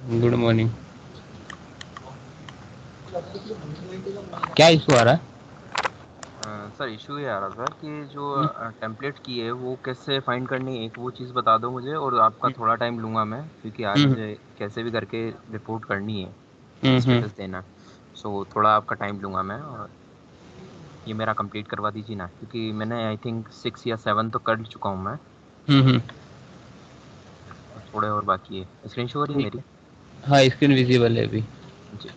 Good morning. क्या issue आ रहा है? सर इशू ये आ रहा था कि जो हम्म, टेम्पलेट की है वो कैसे फाइंड करनी है, एक वो चीज़ बता दो मुझे, और आपका थोड़ा टाइम लूँगा मैं, क्योंकि आज हम्म, मुझे कैसे भी करके रिपोर्ट करनी है, हम्म, स्टेटस देना है। सो थोड़ा आपका टाइम लूँगा मैं, और ये मेरा कंप्लीट करवा दीजिए ना, क्योंकि मैंने आई थिंक 6 या 7 तो कर चुका हूँ मैं, हम्म। और थोड़े और बाकी है। स्क्रीन शो हो रही है ठीक मेरी? है। हाँ, स्क्रीन विजिबल है अभी। जी,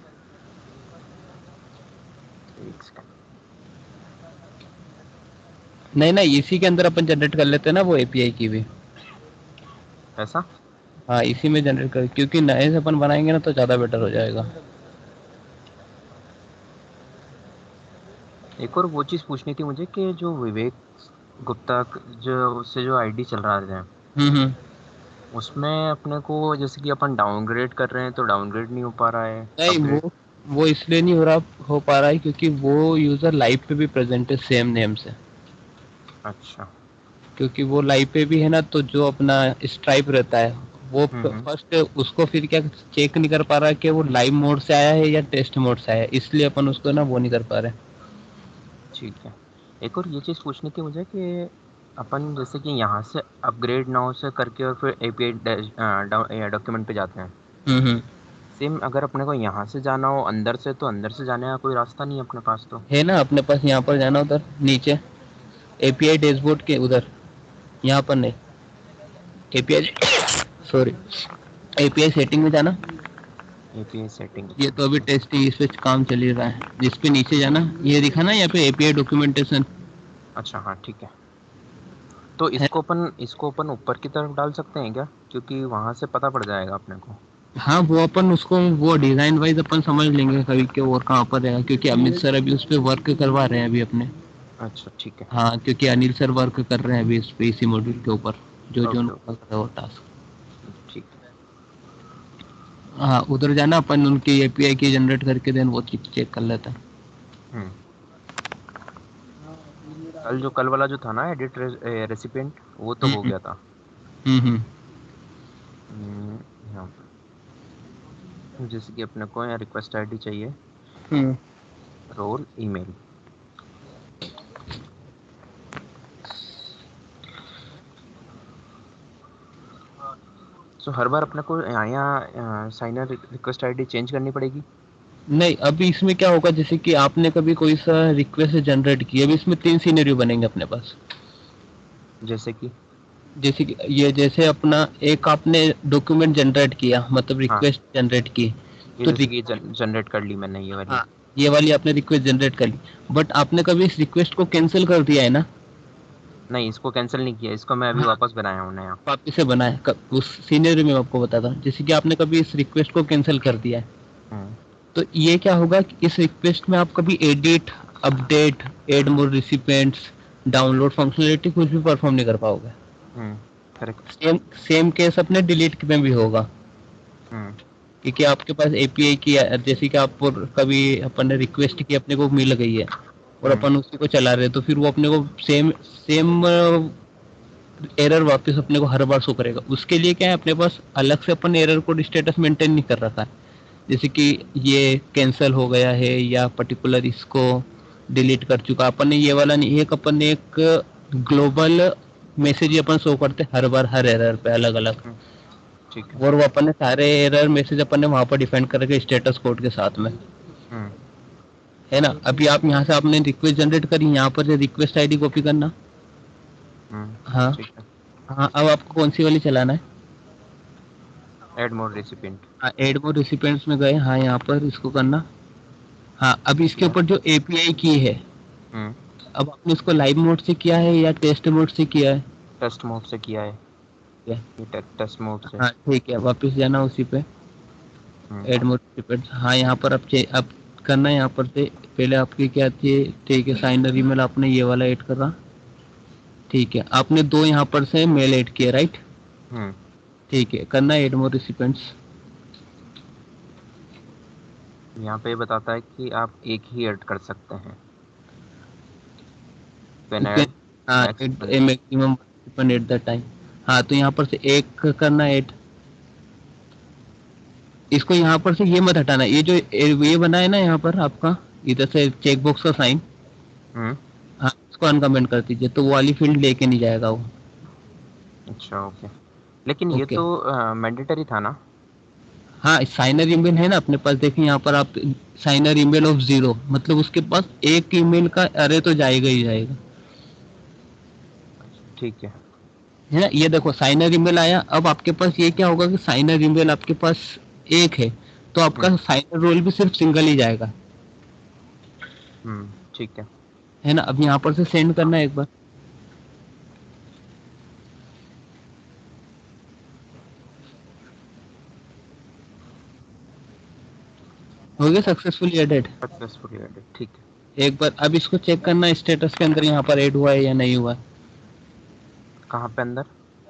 एक सेकंड। नहीं नहीं, इसी के अंदर अपन जनरेट कर लेते हैं ना वो एपीआई की भी। ऐसा? हाँ, इसी में जनरेट कर, क्योंकि नए से अपन बनाएंगे ना तो ज़्यादा बेटर हो जाएगा। एक और वो चीज़ पूछनी थी मुझे कि जो विवेक गुप्ता जो उससे जो आईडी चल रहा है, हम्म। उसमें अपने को जैसे कि अपन डाउनग्रेड कर रहे हैं तो डाउनग्रेड नहीं हो पा रहा है, नहीं, अपग्रेड। वो इसलिए नहीं हो पा रहा है क्योंकि वो यूज़र लाइव पे भी प्रेजेंट है सेम नेम से। अच्छा। क्योंकि वो लाइव पे भी है ना, तो जो अपना स्ट्राइप रहता है वो हम्म। फर्स्ट उसको फिर क्या चेक नहीं कर पा रहा है कि वो लाइव मोड से आया है या टेस्ट मोड से आया है, इसलिए अपन उसको ना वो नहीं कर पा रहे। ठीक है। एक और ये चीज़ पूछनी थी मुझे कि अपन जैसे कि यहाँ से अपग्रेड नाउ से करके और फिर एपीआई डॉक्यूमेंट पे जाते हैं, हम्म। सेम अगर अपने को यहाँ से जाना हो अंदर से, तो अंदर से जाने का कोई रास्ता नहीं है अपने पास तो? है ना अपने पास, यहाँ पर जाना उधर नीचे एपीआई डैशबोर्ड के उधर। यहाँ पर नहीं, एपीआई सॉरी, एपीआई सेटिंग में जाना। API setting. ये तो अभी टेस्टिंग इस पे काम चल ही रहा है, इस पे नीचे जाना, ये दिखा ना यहाँ पे एपीआई डॉक्यूमेंटेशन अच्छा, हाँ ठीक है। तो है। इसको अपन ऊपर की तरफ डाल सकते हैं क्या, क्योंकि वहां से पता पड़ जाएगा अपने को? हाँ, वो अपन उसको वो डिजाइन वाइज अपन समझ लेंगे कभी के और कहाँ पर रहेगा, क्योंकि अमित सर अभी उस पे वर्क करवा रहे हैं अभी अपने। अच्छा ठीक है। हाँ, क्योंकि अनिल सर वर्क कर रहे हैं अभी इस पे, इसी मॉड्यूल के ऊपर जो जो ओके उनको लग रहा है वो टास्क। ओके, ठीक है। हाँ, उधर जाना, अपन उनकी एपीआई की जनरेट करके देन वो चेक कर लेते हैं। हम्म। कल वाला जो था ना एडिट रेसिपिएंट, वो तो हो हम्म, गया था। हम्म। यहाँ पर जैसे कि अपने को यहाँ रिक्वेस्ट आईडी चाहिए, हम्म। Role, email. सो हर बार अपने को यहाँ साइनर रिक्वेस्ट आईडी चेंज करनी पड़ेगी? नहीं, अभी इसमें क्या होगा, जैसे कि आपने कभी कोई सा रिक्वेस्ट जनरेट की, अभी इसमें 3 सिनेरियो बनेंगे अपने पास। जैसे कि? जैसे कि ये, जैसे अपना एक आपने डॉक्यूमेंट जनरेट किया, मतलब हाँ, रिक्वेस्ट जनरेट की। ये तो जैसे कि जनरेट कर ली मैंने ये वाली। हाँ, ये वाली आपने रिक्वेस्ट जनरेट कर ली, बट आपने कभी इस रिक्वेस्ट को कैंसिल कर दिया है ना? नहीं, इसको कैंसिल नहीं किया, इसको मैं अभी हाँ, वापस बनाया हूँ नया। वापिस से बनाए उस सीनियर में आपको बताता हूँ, जैसे कि आपने कभी इस रिक्वेस्ट को कैंसिल कर दिया है, हम्म। तो ये क्या होगा कि इस रिक्वेस्ट में आप कभी edit, update, add more recipients, download functionality कुछ भी परफॉर्म नहीं कर पाओगे। करेक्ट। सेम सेम केस अपने डिलीट में भी होगा, हम्म। क्योंकि आपके पास एपीआई की जैसे कि आप कभी अपन ने रिक्वेस्ट की अपने को मिल गई है और हम्म। अपन उसी को चला रहे हैं, तो फिर वो अपने को सेम सेम एरर वापस अपने को हर बार शो करेगा। उसके लिए क्या है, अपने पास अलग से अपन एरर कोड स्टेटस मेंटेन नहीं कर रखा है, जैसे कि ये कैंसिल हो गया है या पर्टिकुलर इसको डिलीट कर चुका अपन ने, ये वाला नहीं, एक अपन ने एक ग्लोबल मैसेज ही अपन शो करते हैं हर बार हर एरर पे अलग अलग, हम्म, ठीक है। और वो अपन ने सारे एरर मैसेज अपन ने वहां पर डिफाइन करके स्टेटस कोड के साथ में, हम्म। है ना? अभी आप यहाँ से आपने रिक्वेस्ट जनरेट करी, यहाँ पर से रिक्वेस्ट आईडी कॉपी करना। हाँ, ठीक है। हाँ, अब आपको कौन सी वाली चलाना है? Add more recipient. हाँ, एड मोर रिसिपेंट्स में गए, हाँ यहाँ पर इसको करना। हाँ, अब इसके किया। ऊपर जो एपीआई की है, हम्म। अब आपने इसको लाइव मोड से किया है या टेस्ट मोड से किया है? टेस्ट मोड से किया है। क्या? ये टेस्ट मोड से। हाँ, ठीक है, वापस जाना उसी पे, हम्म। Add mode recipients. हाँ, यहाँ पर अब करना है, यहाँ पर से पहले आपकी क्या थी, ठीक है, साइनर ईमेल आपने ये वाला ऐड करा। ठीक है, आपने दो यहाँ पर से मेल ऐड किया, राइट? हम्म। ठीक है, करना है एड मोर रिसिपेंट्स। यहाँ पे बताता है कि आप एक ही ऐड कर सकते हैं। कैन ऐड हाँ, max at one. A maximum at the time. हाँ, तो यहाँ पर से एक करना ऐड। इसको यहाँ पर से ये मत हटाना, ये जो ये बना है ना यहाँ पर आपका, इधर से चेक बॉक्स का साइन, हम्म। हाँ इसको अनकमेंट कर दीजिए, तो वो वाली फील्ड लेके नहीं जाएगा वो। अच्छा ओके, लेकिन ये ओके। तो मैंडेटरी था ना। हाँ साइनर ईमेल है ना अपने पास, देखिए यहाँ पर आप, साइनर ईमेल ऑफ 0, मतलब उसके पास एक ईमेल का अरे तो जाएगा ही जाएगा, ठीक है। है ना। ये देखो साइनर ईमेल आया, अब आपके पास ये क्या होगा कि साइनर ईमेल आपके पास एक है, तो हम्म। आपका साइनर रोल भी सिर्फ सिंगल ही जाएगा, ठीक है। है ना। अब यहाँ पर से सेंड करना है एक बार, हो गया सक्सेसफुली एडेड। सक्सेसफुली एडेड, ठीक है। एक बार अब इसको चेक करना स्टेटस के अंदर यहाँ पर ऐड हुआ है या नहीं हुआ है। कहाँ पे अंदर?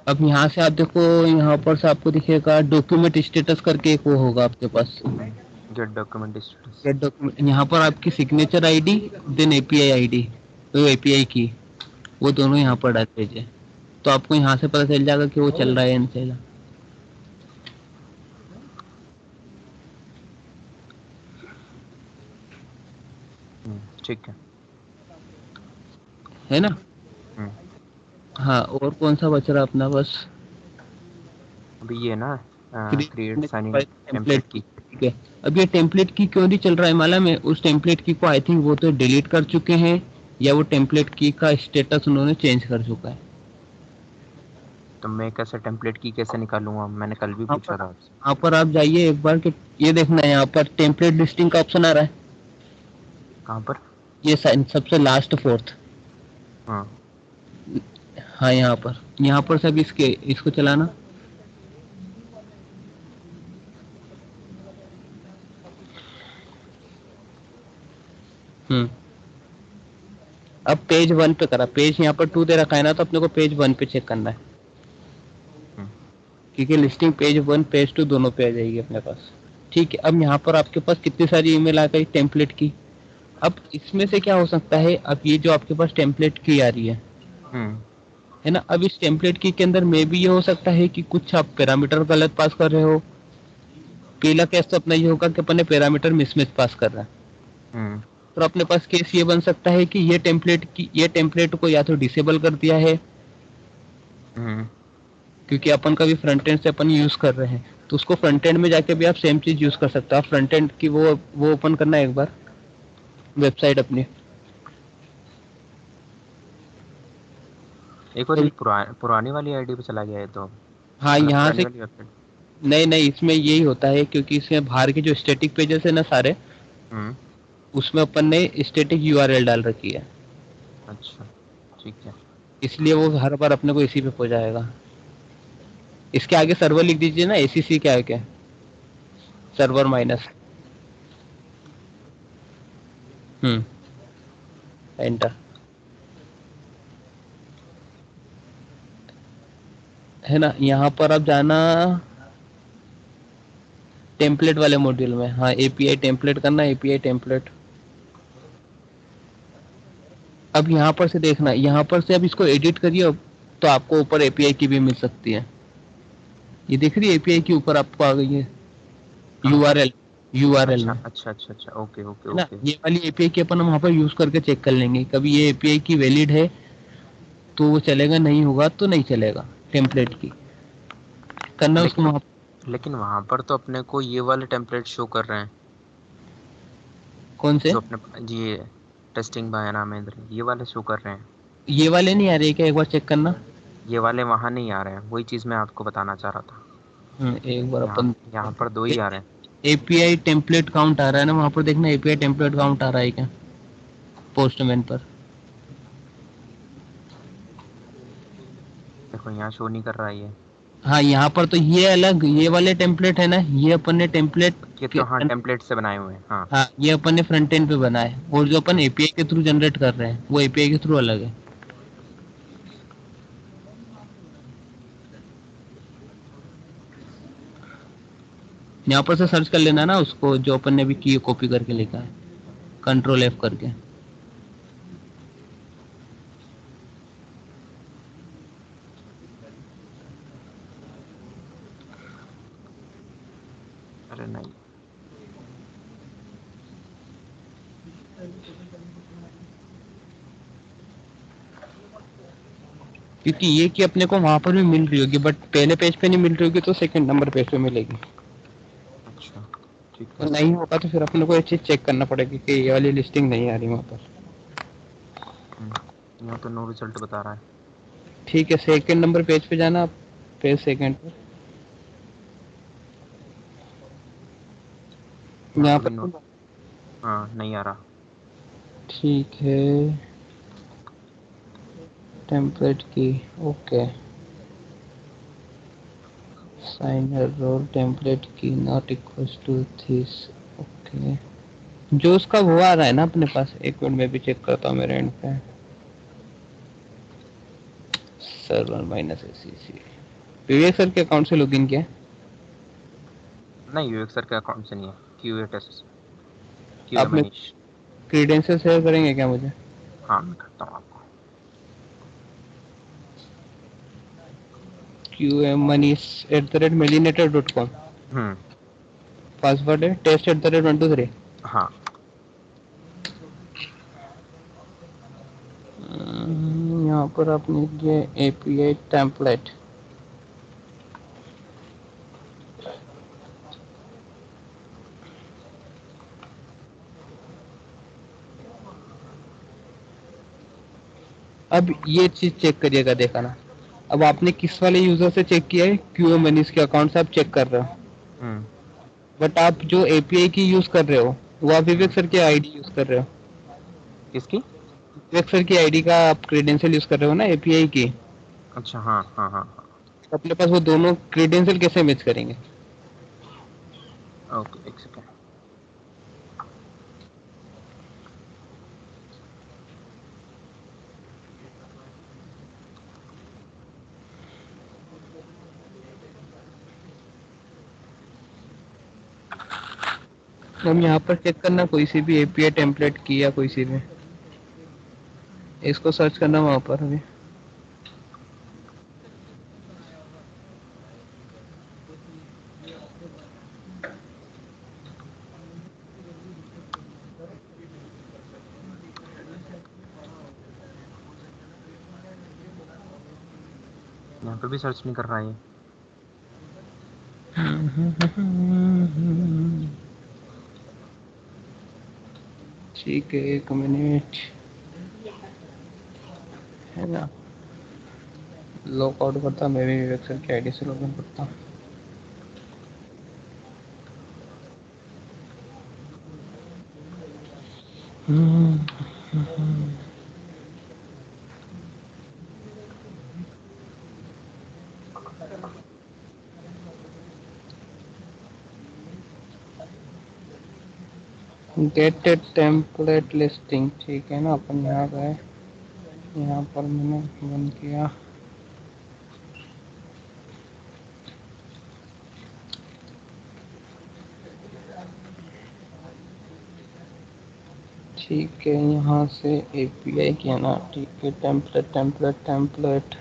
अब यहाँ से आप देखो, यहाँ पर से आपको दिखेगा डॉक्यूमेंट स्टेटस करके एक वो होगा आपके पास, get document status. Get document, यहाँ पर आपकी signature ID, then API ID, तो एपीआई की, वो दोनों यहाँ पर डाल दीजिए, तो आपको यहाँ से पता चल जाएगा कि वो चल रहा है या नहीं चल रहा, ठीक है। है ना। हम्म। हाँ और कौन सा बच रहा अपना बस, अभी ये ना create sign in template template key, key. ठीक है। अब ये टेम्पलेट की क्यों नहीं चल रहा है मालूम है, उस टेम्पलेट की को आई थिंक वो तो डिलीट कर चुके हैं, या वो टेम्पलेट की का स्टेटस उन्होंने चेंज कर चुका है। तो मैं कैसे टेम्पलेट की कैसे निकालूंगा, मैंने कल भी यहाँ पर पूछा था आपसे। यहाँ पर आप जाइए एक बार कि, ये देखना है यहाँ पर टेम्पलेट लिस्टिंग का ऑप्शन आ रहा है, कहाँ पर? ये सबसे लास्ट फोर्थ, हाँ। हाँ यहाँ पर सब इसके इसको चलाना। हम्म। अब पेज 1 पे करा, पेज यहाँ पर 2 दे रखा है ना, तो अपने को पेज 1 पे चेक करना है, हम्म। क्योंकि लिस्टिंग पेज 1 पेज 2 दोनों पे आ जाएगी अपने पास। ठीक है, अब यहाँ पर आपके पास कितनी सारी ईमेल आ गई टेम्पलेट की। अब इसमें से क्या हो सकता है, अब ये जो आपके पास टेम्पलेट की आ रही हम्म। है ना, अब इस टेम्पलेट की के अंदर में भी ये हो सकता है कि कुछ आप पैरामीटर गलत पास कर रहे हो। पहला केस तो अपना ये होगा कि अपने पैरामीटर मिसमैच पास कर रहा है, हम्म। तो अपने पास केस ये बन सकता है कि ये टेम्पलेट को या तो डिसेबल कर दिया है, हम्म। क्योंकि अपन का भी फ्रंट एंड से अपन यूज कर रहे हैं, तो उसको फ्रंट एंड में जाके भी आप सेम चीज यूज कर सकते हो। आप फ्रंट एंड की वो ओपन करना है एक बार, वेबसाइट अपनी। एक और तो ये पुरानी वाली आईडी पे चला गया है तो, हाँ मतलब यहाँ पुरानी से, वाली वेबसाइट। नहीं नहीं इसमें यही होता है, क्योंकि इसमें बाहर के जो स्टैटिक पेजेस है ना सारे, हम्म। उसमें अपन ने स्टैटिक यूआरएल डाल रखी है, अच्छा ठीक है। इसलिए वो हर बार अपने को इसी पे हो जाएगा। इसके आगे सर्वर लिख दीजिए ना, एसीसी क्या है क्या, सर्वर माइनस, एंटर, है ना। यहाँ पर आप जाना टेम्पलेट वाले मॉड्यूल में, हाँ एपीआई टेम्पलेट करना, एपीआई टेम्पलेट। अब यहाँ पर से देखना, यहाँ पर से अब इसको एडिट करिए अब, तो आपको ऊपर एपीआई की भी मिल सकती है, ये दिख रही है एपीआई की ऊपर आपको आ गई है, कहाँ पर? यूआरएल, यूआरएल अच्छा में, अच्छा अच्छा अच्छा, ओके ओके है ना। ओके। ये वाली एपीआई की अपन वहाँ पर यूज करके चेक कर लेंगे, कभी ये एपीआई की वैलिड है तो वो चलेगा, नहीं होगा तो नहीं चलेगा। टेम्पलेट की करना उसको लेकिन वहाँ, लेकिन वहां पर तो अपने को ये वाले टेम्पलेट शो कर रहे हैं, कौन से, जो अपने जी टेस्टिंग बाय नाम है इधर, ये वाले शो कर रहे हैं। ये वाले नहीं आ रहे क्या, एक बार चेक करना। ये वाले वहां नहीं आ रहे हैं, वही चीज मैं आपको बताना चाह रहा था। एक बार यहाँ अपन, यहाँ पर दो ही आ रहे हैं। एपीआई टेम्पलेट काउंट आ रहा है ना वहाँ पर, देखना एपीआई टेम्पलेट काउंट आ रहा है क्या पोस्टमैन पर। देखो यहाँ शो नहीं कर रहा है ये। हाँ यहाँ पर तो ये अलग, ये वाले टेम्पलेट है ना, ये अपन ने टेम्पलेट ये के, तो हाँ टेम्पलेट से बनाए हुए हैं हाँ। हाँ ये अपन ने फ्रंट एंड पे बना है, और जो अपन हम्म। एपीआई के थ्रू जनरेट कर रहे हैं वो एपीआई के थ्रू अलग है। यहाँ पर से सर्च कर लेना ना उसको, जो अपन ने भी की कॉपी करके लिखा है, कंट्रोल एफ करके। अरे नहीं। क्योंकि ये कि अपने को वहां पर भी मिल रही होगी, बट पहले पेज पे नहीं मिल रही होगी तो सेकंड नंबर पेज पे मिलेगी। अच्छा ठीक तो है। नहीं होगा तो फिर अपने को ये चीज चेक करना पड़ेगी कि ये वाली लिस्टिंग नहीं आ रही वहां पर। यहाँ तो नो रिजल्ट बता रहा है। ठीक है, सेकंड नंबर पेज पे जाना आप, पेज सेकंड पे, यहाँ यहाँ पे भी नो। पर। हाँ नहीं आ रहा। ठीक है, template key, okay, sign role template key not equals to this, okay. जो उसका वो आ रहा है ना अपने पास, एक मिनट में भी चेक करता हूँ मेरे एंड पे, सर्वर माइनस एसीसी, विवेक सर के अकाउंट से लॉगिन किया। नहीं यूएक्स सर के अकाउंट से नहीं है, क्यूए टेस्ट से, क्यूए आप में मनीष। क्रीडेंशियल शेयर करेंगे क्या मुझे? हाँ मैं करता हूँ आपको। qm@melinator.com, हम्म। पासवर्ड है test@123। हाँ। यहाँ पर आपने ये एपीआई टेम्पलेट, अब ये चीज चेक करिएगा, देखा ना, अब आपने किस वाले यूजर से चेक किया है, क्यूए मनीष के अकाउंट से आप चेक कर रहे हो, हम्म। बट आप जो एपीआई की यूज कर रहे हो वो आप विवेक हम्म। सर की आईडी यूज कर रहे हो। किसकी? विवेक सर की आईडी का आप क्रेडेंशियल यूज कर रहे हो ना एपीआई की। अच्छा हाँ हाँ हाँ हाँ। अपने पास वो दोनों क्रेडेंशियल कैसे मैच करेंगे? ओके एक सेकेंड। हम यहाँ पर चेक करना कोई सी भी एपीआई टेम्पलेट की या कोई सी भी, इसको सर्च करना वहां पर अभी। यहाँ पे भी सर्च नहीं कर रहा है ये। ठीक है, एक मिनट है ना, लॉग आउट करता, मैं भी विवेक सर की आईडी से लॉग इन करता हूँ। गेट ए टेम्पलेट लिस्टिंग, ठीक है ना, अपन यहाँ गए, यहाँ पर मैंने बंद किया। ठीक है, यहाँ से एपीआई किया ना, ठीक है, template template template,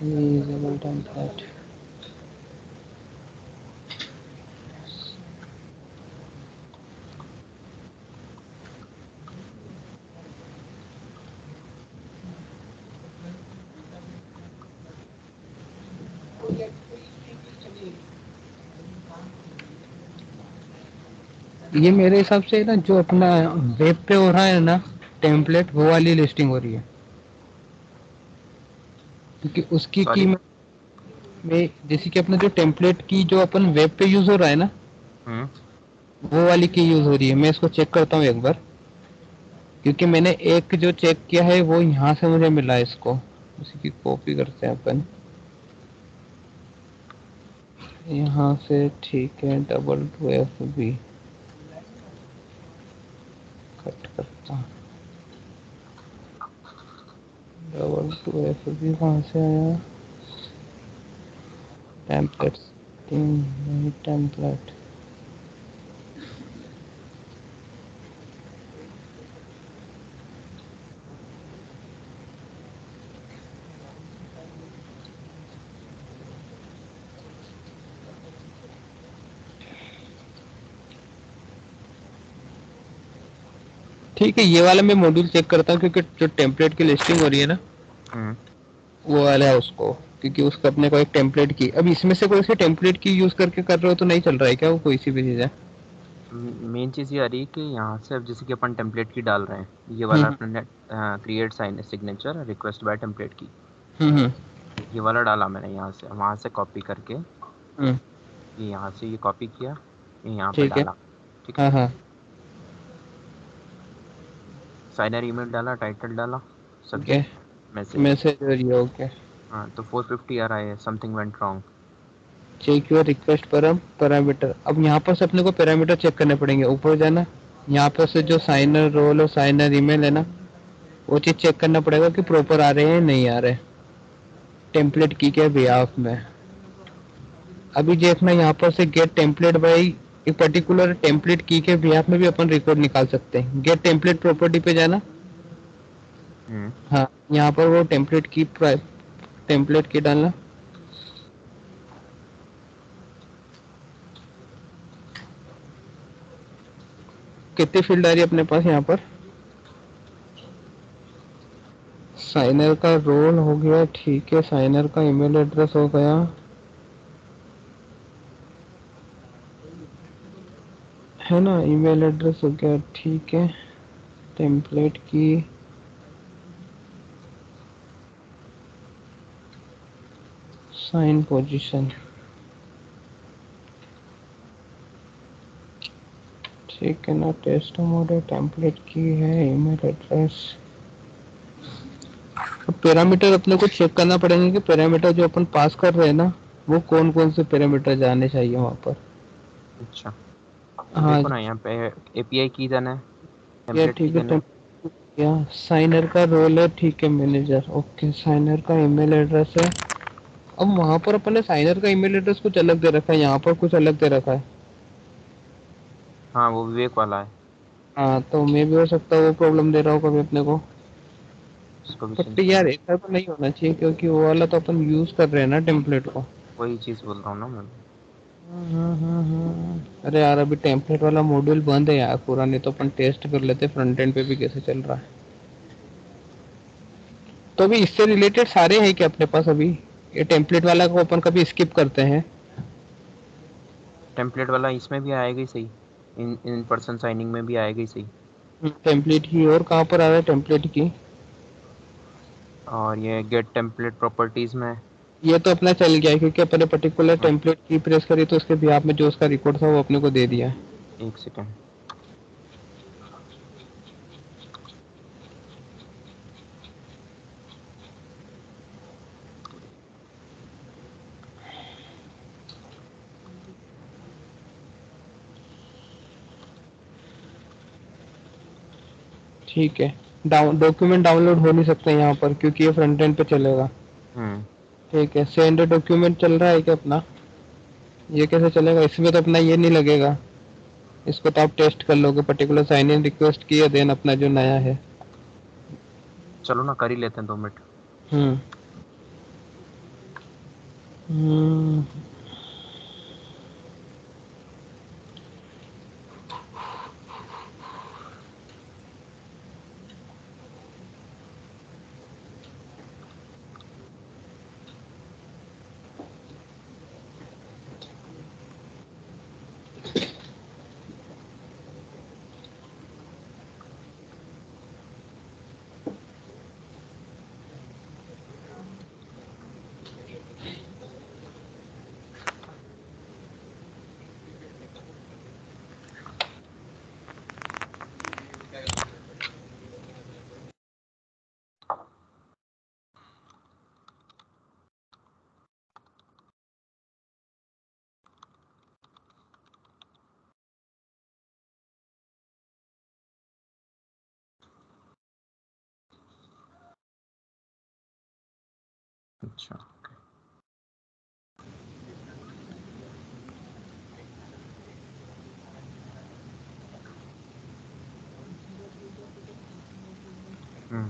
reusable template, ये मेरे हिसाब से ना जो अपना वेब पे हो रहा है ना टेम्पलेट, वो वाली लिस्टिंग हो रही है, क्योंकि उसकी की सॉरी। में जैसे कि अपना जो टेम्पलेट की जो अपन वेब पे यूज हो रहा है ना, हम्म। वो वाली की यूज हो रही है। मैं इसको चेक करता हूँ एक बार, क्योंकि मैंने एक जो चेक किया है वो यहाँ से मुझे मिला है, इसको उसी की कॉपी करते हैं अपन यहाँ से, ठीक है, $2F कट करता हूँ, $2F कहाँ से आया, टेम्पलेट्स, नहीं टेम्पलेट, ठीक है, ये वाला मैं मॉड्यूल चेक करता हूँ क्योंकि जो टेम्पलेट की लिस्टिंग हो रही है ना, हम्म, वो वाला है उसको, क्योंकि उसका अपने को एक टेम्पलेट की, अब इसमें से कोई से टेम्पलेट की यूज करके कर रहे हो तो नहीं चल रहा है क्या वो, कोई सी भी चीज़ है? मेन चीज़ ये आ रही है कि यहाँ से अब जैसे कि अपन टेम्पलेट की डाल रहे हैं, ये वाला हम्म अपने create sign signature request by template key, hmm ये वाला डाला मैंने यहाँ से, वहाँ से कॉपी करके हम्म, ये यहाँ से ये कॉपी किया, ये यहाँ पे ठीक है। डाला। ठीक है, हाँ हाँ। साइनर ईमेल डाला, टाइटल डाला, ठीक है, सब्जेक्ट मैसेज। मैसेज हो रही है, ओके। हाँ, तो 450 आ रहा है, something went wrong. Check your request parameter, अब यहाँ पर से अपने को पैरामीटर चेक करने पड़ेंगे, ऊपर जाना, यहाँ पर से जो साइनर रोल और साइनर ईमेल है ना, वो चीज़ चेक करना पड़ेगा कि प्रॉपर आ रहे हैं नहीं आ रहे, टेम्पलेट की के बिहाफ में। अभी देखना यहाँ पर से गेट टेम्पलेट बाई एक पर्टिकुलर टेम्पलेट की के बिहाफ में भी अपन रिकॉर्ड निकाल सकते हैं। गेट टेम्पलेट प्रॉपर्टी पे जाना, हम्म, हाँ, यहाँ पर वो टेम्पलेट की डालना, कितनी फील्ड आ रही है अपने पास यहाँ पर? साइनर का रोल हो गया, ठीक है, साइनर का ईमेल एड्रेस हो गया, है ना, ईमेल एड्रेस हो गया, ठीक है, टेम्पलेट की, साइन पोजीशन, ठीक है ना, टेस्ट मोड है, टेम्पलेट की है, ईमेल एड्रेस। अब पैरामीटर अपने को चेक करना पड़ेंगे कि पैरामीटर जो अपन पास कर रहे हैं ना, वो कौन कौन से पैरामीटर जाने चाहिए वहाँ पर। अच्छा, तो हाँ, देखो ना यहाँ पे एपीआई की देना है, ये टेम्पलेट की ठीक है, देना है। या साइनर का रोल है, ठीक है, मैनेजर, ओके, साइनर का ईमेल एड्रेस है। अब वहाँ पर अपन ने साइनर का ईमेल एड्रेस कुछ अलग दे रखा है, यहाँ पर कुछ अलग दे रखा है। हाँ, वो विवेक वाला है, हाँ, तो मे भी हो सकता है वो प्रॉब्लम दे रहा हो कभी अपने को। उसको भी बट चेंज यार करना। ऐसा तो नहीं होना चाहिए, क्योंकि वो वाला तो अपन यूज कर रहे हैं ना टेम्पलेट को। वही चीज़ बोल रहा हूँ ना मैं। अरे यार, अभी टेम्पलेट वाला मॉड्यूल बंद है यार पूरा, नहीं तो अपन टेस्ट कर लेते फ्रंट एंड पे भी कैसे चल रहा है। तो अभी इससे रिलेटेड सारे हैं क्या अपने पास अभी? ये टेम्पलेट वाला को अपन कभी स्किप करते हैं? टेम्पलेट वाला इसमें भी आएगा ही सही, इन इन पर्सन साइनिंग में भी आएगा ही सही। टेम्पलेट की और कहाँ पर आ रहा है टेम्पलेट की? और ये गेट टेम्पलेट प्रॉपर्टीज में। ये तो अपना चल गया है, क्योंकि अपने पर्टिकुलर हाँ, टेम्पलेट की प्रेस करी तो उसके बिहाफ में जो उसका रिकॉर्ड था वो अपने को दे दिया है। एक सेकेंड। ठीक है, डॉक्यूमेंट डाउनलोड हो नहीं सकता यहाँ पर क्योंकि ये फ्रंट एंड पे चलेगा। हम्म, ठीक है, सेंड डॉक्यूमेंट चल रहा है क्या अपना? ये कैसे चलेगा, इसमें तो अपना ये नहीं लगेगा। इसको तो आप टेस्ट कर लोगे, पर्टिकुलर साइन इन रिक्वेस्ट की है, देन अपना जो नया है। चलो ना कर ही लेते हैं 2 मिनट। हम्म हम्म, अच्छा, हम्म,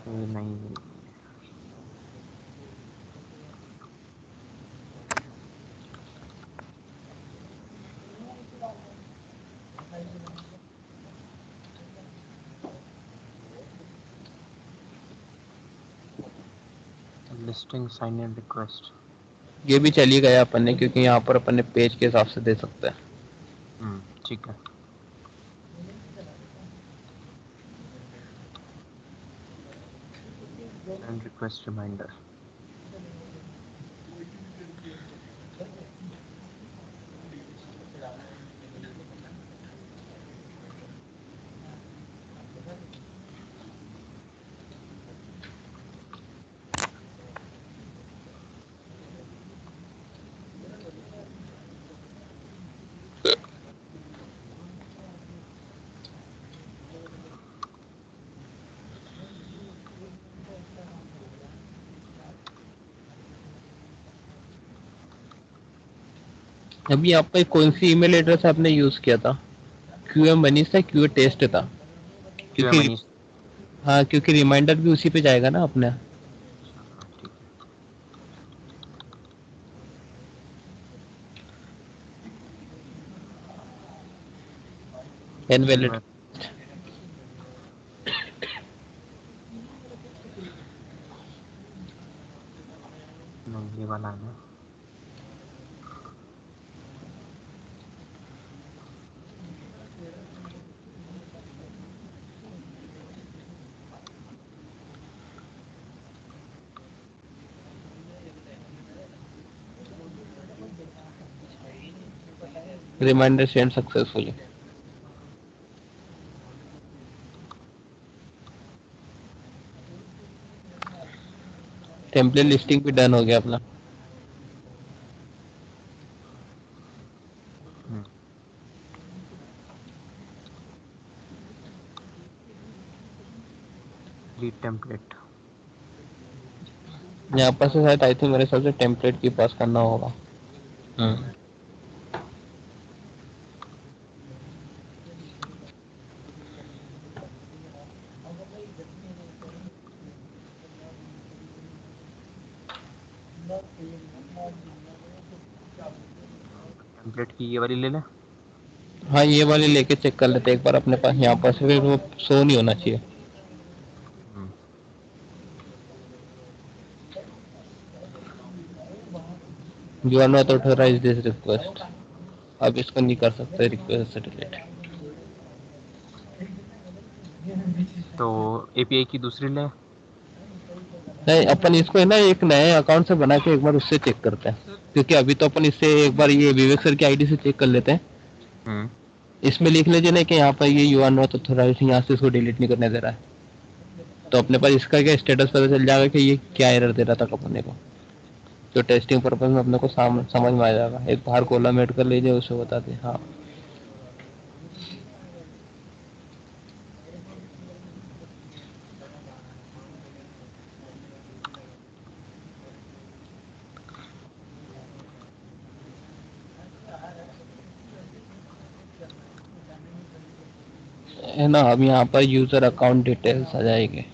ये नहीं, लिस्टिंग साइन इन रिक्वेस्ट। ये भी चली गया अपन ने, क्योंकि यहाँ पर अपन ने पेज के हिसाब से दे सकते हैं। ठीक है। Send request reminder. अभी आपका कौन सी ईमेल एड्रेस आपने यूज किया था? क्यूए मनीष था, क्यूए टेस्ट था? क्यों है क्योंकि मनीष? हाँ, क्योंकि रिमाइंडर भी उसी पे जाएगा ना अपने। हाँ, ठीक इनवैलिड। है। नहीं, ये वाला है ना। Reminder send successfully. Template listing भी डन हो गया अपना। Read template. यहाँ पर से शायद आई थिंक मेरे हिसाब से टेम्पलेट की पास करना होगा। टेम्पलेट की ये वाली ले ले। हाँ, ये वाली लेके चेक कर लेते हैं एक बार अपने पास। यहाँ पर से फिर वो शो नहीं होना चाहिए। You are not authorize this request. अब इसको नहीं कर सकते रिक्वेस्ट से डिलीट। तो एपीआई की दूसरी ले। नहीं, अपन इसको है ना एक नए अकाउंट से बना के एक बार उससे चेक करते हैं, क्योंकि अभी तो अपन इससे एक बार ये विवेक सर की आईडी से चेक कर लेते हैं। इसमें लिख लीजिए ना कि यहाँ पर ये यू आर नॉट ऑथराइज्ड, यहाँ से इसको डिलीट नहीं करने दे रहा है। तो अपने पास इसका क्या स्टेटस पता चल जाएगा कि ये क्या एरर दे रहा था अपने को। जो टेस्टिंग पर्पज में अपने को समझ में आ जाएगा। एक बाहर कॉलम ऐड कर लीजिए, उसे बता दें। हाँ, है ना। अब यहाँ पर यूजर अकाउंट डिटेल्स आ जाएंगे।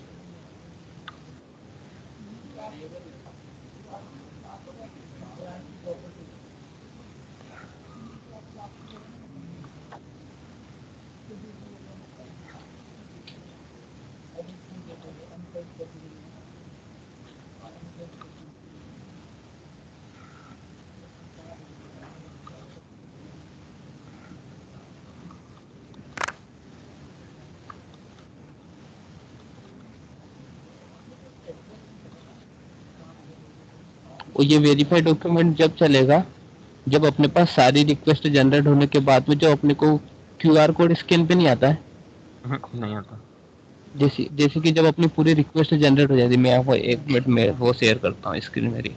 और ये वेरीफाइड डॉक्यूमेंट जब चलेगा जब अपने पास सारी रिक्वेस्ट जनरेट होने के बाद में जो अपने को क्यूआर कोड स्कैन पे नहीं आता है। नहीं आता। जैसे जैसे कि जब अपनी पूरी रिक्वेस्ट जनरेट हो जाती है, मैं आपको एक मिनट में वो शेयर करता हूँ स्क्रीन मेरी।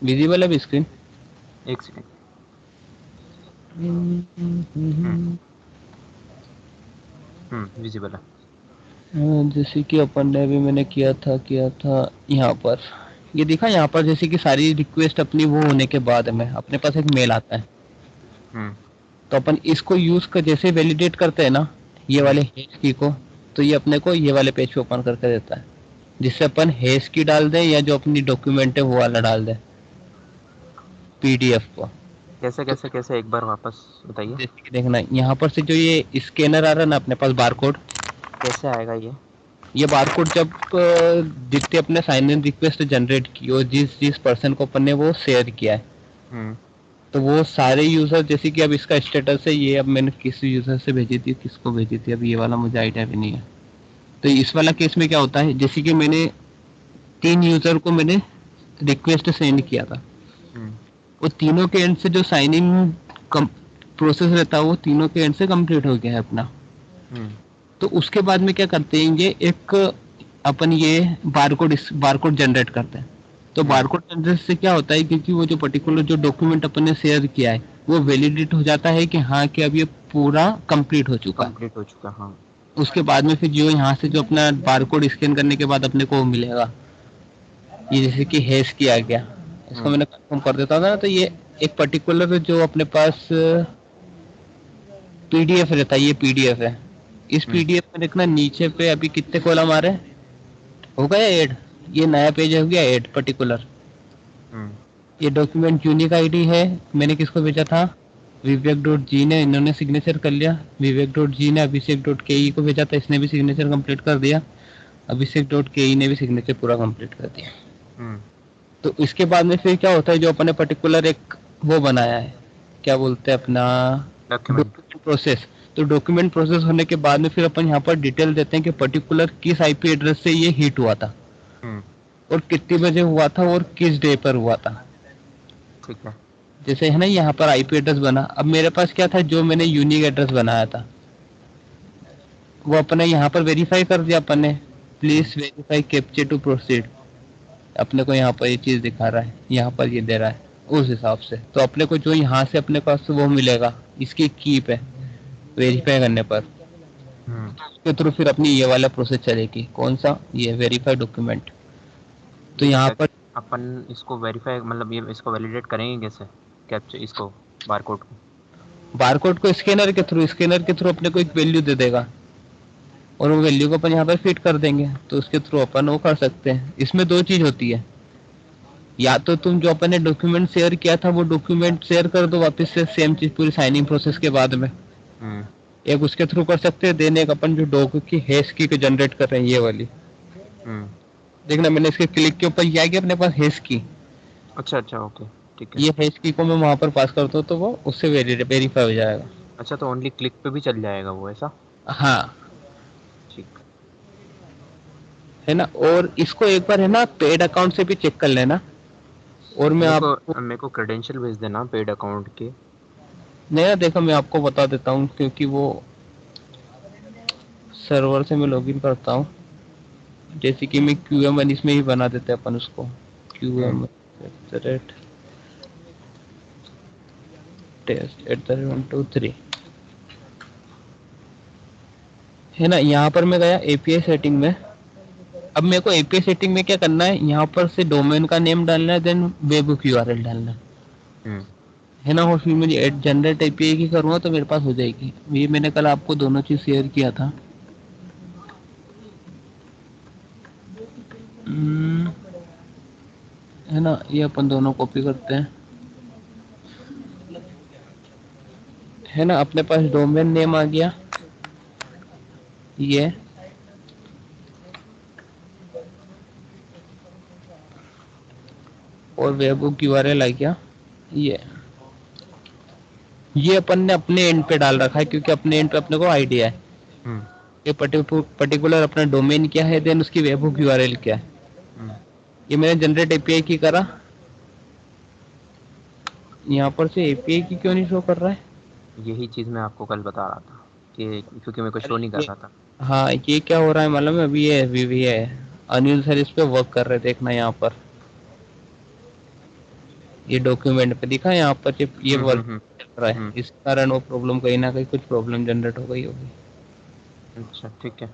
विजिबल है स्क्रीन? एक सेकेंड। विजिबल है। जैसे कि अपन ने अभी मैंने किया था यहाँ पर। ये दिखा यहाँ पर, जैसे कि सारी रिक्वेस्ट अपनी वो होने के बाद में अपने पास एक मेल आता है। तो अपन इसको यूज कर जैसे वैलिडेट करते हैं ना ये वाले हैश की को, तो ये अपने को ये वाले पेज पे ओपन करके देता है, जिससे अपन हैश की डाल दें या जो अपनी डॉक्यूमेंट है वो वाला डाल दें पीडीएफ को। कैसे तो कैसे कैसे एक बार वापस बताइए। जैसे कि देखना यहाँ पर से जो ये स्कैनर आ रहा है ना अपने पास बारकोड, कैसे आएगा ये बारकोड जब जितने अपने साइन इन रिक्वेस्ट जनरेट की और जिस जिस पर्सन को अपन ने वो शेयर किया है, हम्म तो वो सारे यूजर, जैसे कि अब इसका स्टेटस है ये, अब मैंने किस यूजर से भेजी थी, किसको भेजी थी, अब ये वाला मुझे आइडिया भी नहीं है। तो इस वाला केस में क्या होता है, जैसे कि मैंने 3 यूजर को मैंने रिक्वेस्ट सेंड किया था, हम्म वो तीनों के एंड से जो साइन इन प्रोसेस रहता है वो तीनों के एंड से कंप्लीट हो गया है अपना। हम्म तो उसके बाद में क्या करते हैं, ये एक अपन ये बारकोड जनरेट करते हैं। तो हम्म बारकोड जनरेट से क्या होता है, क्योंकि वो जो पर्टिकुलर जो डॉक्यूमेंट अपन ने शेयर किया है वो वैलिडेट हो जाता है कि हाँ कि अब ये पूरा कंप्लीट हो चुका है। कंप्लीट हो चुका, हाँ। उसके बाद में फिर जो यहाँ से जो अपना बारकोड स्कैन करने के बाद अपने को वो मिलेगा, ये जैसे कि हैश किया गया, इसको हम्म मैंने कंफर्म कर देता था ना, तो ये एक पर्टिकुलर जो अपने पास पीडीएफ रहता है, ये पीडीएफ है। इस हम्म पीडीएफ में देखना नीचे पे अभी कितने कॉलम आ रहे हैं, हो गया ऐड, ये नया पेज हो गया ऐड पर्टिकुलर। हम्म ये डॉक्यूमेंट यूनिक आईडी है, मैंने किसको भेजा था, विवेक डॉट जी ने, इन्होंने सिग्नेचर कर लिया। विवेक डॉट जी ने अभिषेक डॉट के ई को भेजा था, इसने भी सिग्नेचर कंप्लीट कर दिया। अभिषेक डॉट के ई ने भी सिग्नेचर पूरा कंप्लीट कर दिया। हम्म तो इसके बाद में फिर क्या होता है, जो अपने पर्टिकुलर एक वो बनाया है, क्या बोलते हैं अपना, डॉक्यूमेंट। Document process. तो डॉक्यूमेंट प्रोसेस होने के बाद में फिर अपन यहाँ पर डिटेल देते हैं कि पर्टिकुलर किस आईपी एड्रेस से ये हिट हुआ था, हम्म और कितने बजे हुआ था, और किस डे पर हुआ था। ठीक है। जैसे है ना, यहाँ पर आईपी एड्रेस बना, अब मेरे पास क्या था, जो मैंने यूनिक एड्रेस बनाया था वो अपने यहाँ पर वेरीफाई कर दिया अपन ने, hmm please verify captcha to proceed. अपने को यहाँ पर ये चीज दिखा रहा है, यहाँ पर ये दे रहा है, उस हिसाब से तो अपने को जो यहाँ से अपने पास वो मिलेगा, इसकी की पे वेरीफाई करने पर हम्म के थ्रू फिर अपनी ये वाला प्रोसेस चलेगी, कौन सा, ये वेरीफाई डॉक्यूमेंट। तो ठीक यहाँ है। पर अपन इसको वेरीफाई, मतलब ये इसको वैलिडेट करेंगे कैसे, कैप्चर इसको, बारकोड को? बारकोड को स्कैनर के थ्रू अपने को एक वैल्यू दे देगा, और वो वैल्यू को अपन यहाँ पर फिट कर देंगे, तो उसके थ्रू अपन वो कर सकते हैं। इसमें दो चीज होती है, या तो तुम जो अपन ने डॉक्यूमेंट शेयर किया था वो डॉक्यूमेंट शेयर कर दो वापस से, सेम चीज पूरी साइनिंग प्रोसेस के बाद में, हम्म एक उसके थ्रू कर सकते हैं। देने एक अपन जो डॉक की हैश की को जनरेट कर रहे हैं, ये वाली हम्म देखना, मैंने इसके क्लिक के ऊपर किया कि अपने पास हैश की, अच्छा अच्छा, ओके, ठीक है। ये हैश की को मैं वहां पर पास करता हूँ तो वो उससे वेरीफाई हो जाएगा। अच्छा, तो ओनली क्लिक पे भी चल जाएगा वो, ऐसा? हाँ, ठीक। है ना, और इसको एक बार है ना पेड अकाउंट से भी चेक कर लेना। और मैं आपको, मेरे को क्रेडेंशियल भेज देना पेड अकाउंट के। नहीं ना, देखो मैं आपको बता देता हूँ, क्योंकि वो सर्वर से मैं लॉगिन करता हूँ, जैसे कि मैं क्यू एम इसमें ही बना देते हैं अपन उसको, Q hmm M test at the 1 2 3, है ना। यहाँ पर मैं गया एपीआई सेटिंग में, अब मेरे को एपीआई सेटिंग में क्या करना है, यहाँ पर से डोमेन का नेम डालना है, देन वेब यूआरएल डालना हम्म है ना। और फिर मुझे एड जनरेट एपीआई की करूँगा तो मेरे पास हो जाएगी। ये मैंने कल आपको दोनों चीज शेयर किया था। हम्म, है ना, ये अपन दोनों कॉपी करते हैं, है ना। अपने पास डोमेन नेम आ गया ये, और वेब यूआरएल आ गया ये अपन ने अपने एंड पे डाल रखा है, क्योंकि अपने एंड पे अपने को आइडिया है हम्म ये पर्टिकुलर अपना डोमेन क्या है, देन उसकी वेबहुक यूआरएल क्या है। हम्म ये मैंने जनरेट एपीआई की करा, यहाँ पर से एपीआई की क्यों नहीं शो कर रहा है। यही चीज मैं आपको कल बता रहा था कि क्योंकि मेरे को शो अरे नहीं कर ये, रहा था। हाँ ये क्या हो रहा है मालूम है, अभी ये वीवी है, अनिल सर इस पे वर्क कर रहे, देखना यहाँ पर ये डॉक्यूमेंट पे दिखा, यहाँ पर ये वर्क हम्म। कर रहा है, हम्म इस कारण वो प्रॉब्लम कहीं ना कहीं कुछ प्रॉब्लम जनरेट हो गई होगी, अच्छा, ठीक है।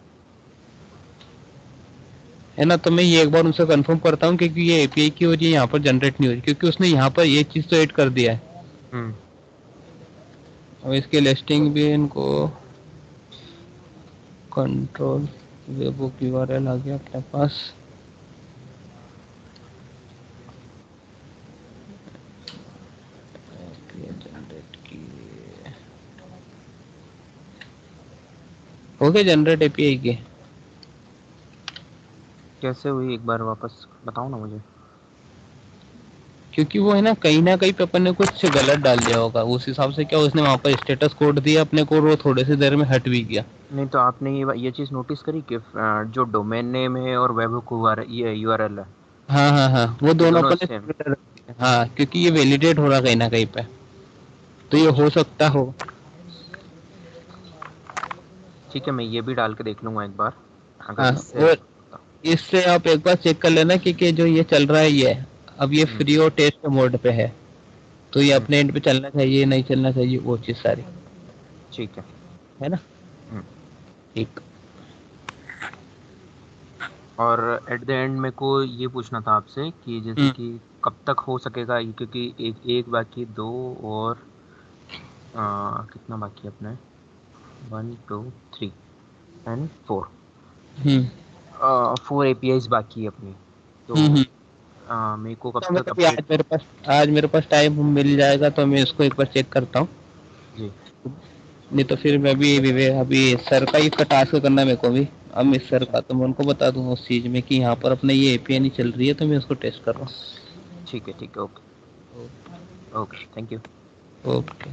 है ना। तो मैं ये एक बार उनसे कंफर्म करता हूँ, क्योंकि ये एपीआई की वजह यहाँ पर जनरेट नहीं हो रही, क्योंकि उसने यहाँ पर ये चीज तो ऐड कर दिया है। हम्म अब इसकी लिस्टिंग भी इनको कंट्रोल वेबुक यूआरएल आ गया अपने पास, जनरेट की, हो गए जनरेट एपीआई के? कैसे हुई एक बार वापस बताओ ना मुझे। क्योंकि वो है ना कहीं पे अपन ने कुछ गलत डाल दिया होगा, उस हिसाब से क्या उसने वहां पर स्टेटस कोड दिया अपने को, और वो थोड़ी सी देर में हट भी गया। नहीं तो आपने ये चीज़ नोटिस करी कि जो डोमेन नेम है और वेबहुक ये यूआरएल है, हाँ हाँ हाँ, वो ये दोनों दोनों अपन ने सेम। similar रखे हैं। हाँ, क्योंकि ये वैलिडेट हो रहा कहीं ना कहीं पे, तो ये हो सकता हो। ठीक है, मैं ये भी डाल के देख लूंगा एक बार, हाँ, अगर इससे। और इससे आप एक बार चेक कर लेना कि जो ये चल रहा है ये अब ये हम्म। फ्री और टेस्ट मोड पे है, तो ये हम्म। अपने एंड पे चलना चाहिए नहीं चलना चाहिए, वो चीज सारी ठीक है। है ना। हम्म। ठीक। और एट द एंड मेरे को ये पूछना था आपसे कि जैसे हम्म कि कब तक हो सकेगा ये, क्योंकि एक एक बाकी दो, और कितना बाकी है अपने, 1 2 3 एंड 4, हम्म 4 एपीआईज बाकी है अपनी। तो हम्म। मेरे को कब तो मैं तक अभी अपडेट। आज मेरे पास टाइम मिल जाएगा तो मैं इसको एक बार चेक करता हूँ। जी। नहीं तो फिर मैं भी अभी सर का ही इसका टास्क करना है मेरे को भी, अमित सर अच्छा। का, तो मैं उनको बता दूंगा उस चीज में कि यहाँ पर अपने ये एपीआई नहीं चल रही है, तो मैं उसको टेस्ट कर रहा ठीक है, ठीक है, ओके। Okay, thank you. हूँ। ओके।